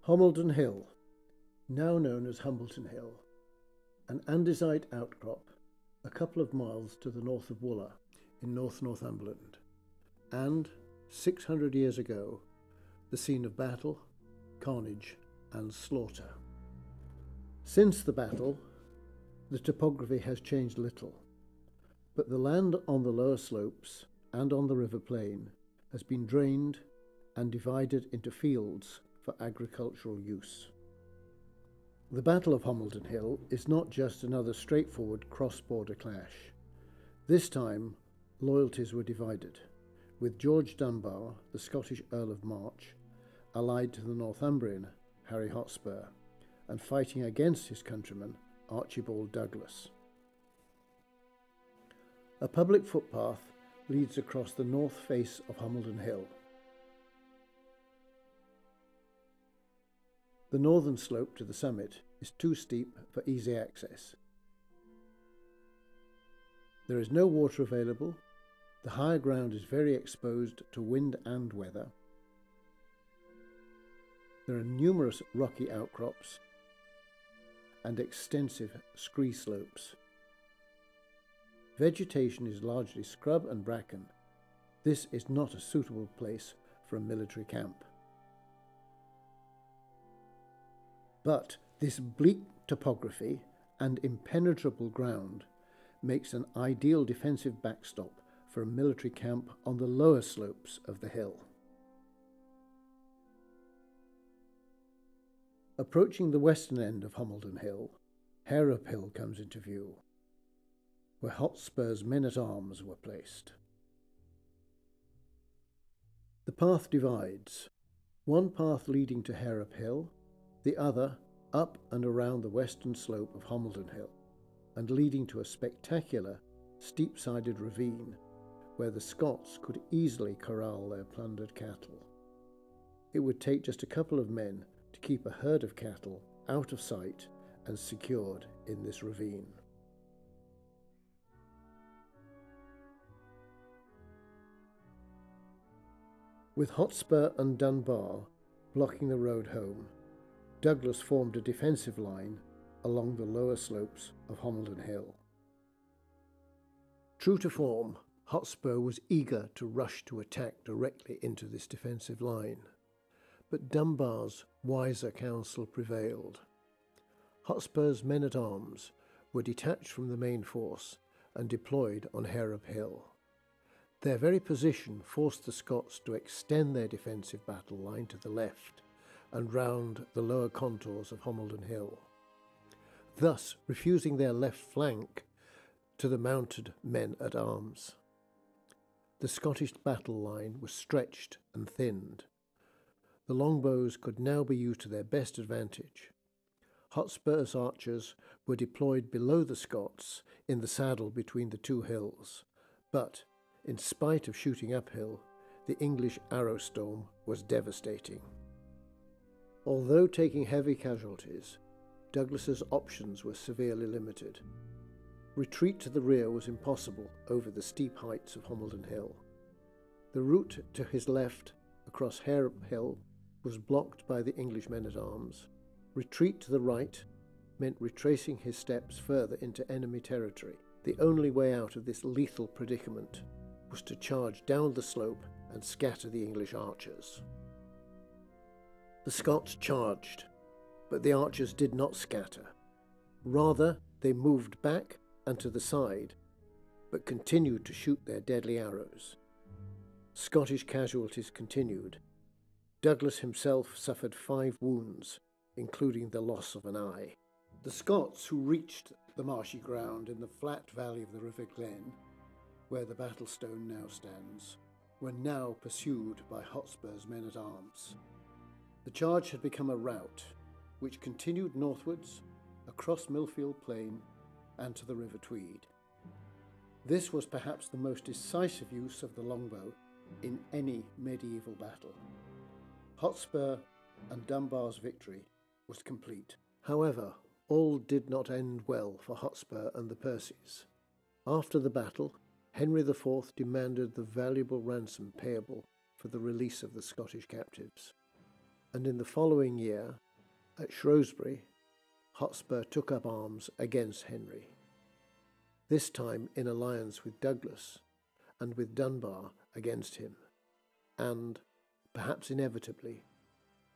Homildon Hill, now known as Homildon Hill, an andesite outcrop a couple of miles to the north of Wooler in North Northumberland, and 600 years ago, the scene of battle, carnage and slaughter. Since the battle, the topography has changed little, but the land on the lower slopes and on the river plain has been drained and divided into fields for agricultural use. The Battle of Homildon Hill is not just another straightforward cross-border clash. This time, loyalties were divided, with George Dunbar, the Scottish Earl of March, allied to the Northumbrian Harry Hotspur, and fighting against his countryman Archibald Douglas. A public footpath leads across the north face of Homildon Hill. The northern slope to the summit is too steep for easy access. There is no water available, the higher ground is very exposed to wind and weather. There are numerous rocky outcrops and extensive scree slopes. Vegetation is largely scrub and bracken. This is not a suitable place for a military camp. But this bleak topography and impenetrable ground makes an ideal defensive backstop for a military camp on the lower slopes of the hill. Approaching the western end of Homildon Hill, Hareup Hill comes into view, where Hotspur's men-at-arms were placed. The path divides, one path leading to Hareup Hill, the other up and around the western slope of Homildon Hill, and leading to a spectacular, steep-sided ravine where the Scots could easily corral their plundered cattle. It would take just a couple of men to keep a herd of cattle out of sight and secured in this ravine. With Hotspur and Dunbar blocking the road home, Douglas formed a defensive line along the lower slopes of Homildon Hill. True to form, Hotspur was eager to rush to attack directly into this defensive line, but Dunbar's wiser counsel prevailed. Hotspur's men-at-arms were detached from the main force and deployed on Hareup Hill. Their very position forced the Scots to extend their defensive battle line to the left and round the lower contours of Homildon Hill, thus refusing their left flank to the mounted men-at-arms. The Scottish battle line was stretched and thinned. The longbows could now be used to their best advantage. Hotspur's archers were deployed below the Scots in the saddle between the two hills, but, in spite of shooting uphill, the English arrow storm was devastating. Although taking heavy casualties, Douglas's options were severely limited. Retreat to the rear was impossible over the steep heights of Homildon Hill. The route to his left across Hareup Hill was blocked by the English men-at-arms. Retreat to the right meant retracing his steps further into enemy territory. The only way out of this lethal predicament was to charge down the slope and scatter the English archers. The Scots charged, but the archers did not scatter. Rather, they moved back and to the side, but continued to shoot their deadly arrows. Scottish casualties continued. Douglas himself suffered 5 wounds, including the loss of an eye. The Scots, who reached the marshy ground in the flat valley of the River Glen, where the battlestone now stands, were now pursued by Hotspur's men-at-arms. The charge had become a rout, which continued northwards, across Millfield Plain, and to the River Tweed. This was perhaps the most decisive use of the longbow in any medieval battle. Hotspur and Dunbar's victory was complete. However, all did not end well for Hotspur and the Percys. After the battle, Henry IV demanded the valuable ransom payable for the release of the Scottish captives. and in the following year, at Shrewsbury, Hotspur took up arms against Henry, this time in alliance with Douglas and with Dunbar against him, and, perhaps inevitably,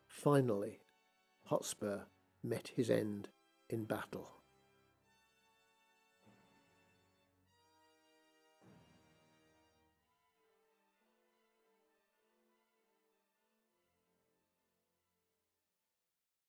finally, Hotspur met his end in battle.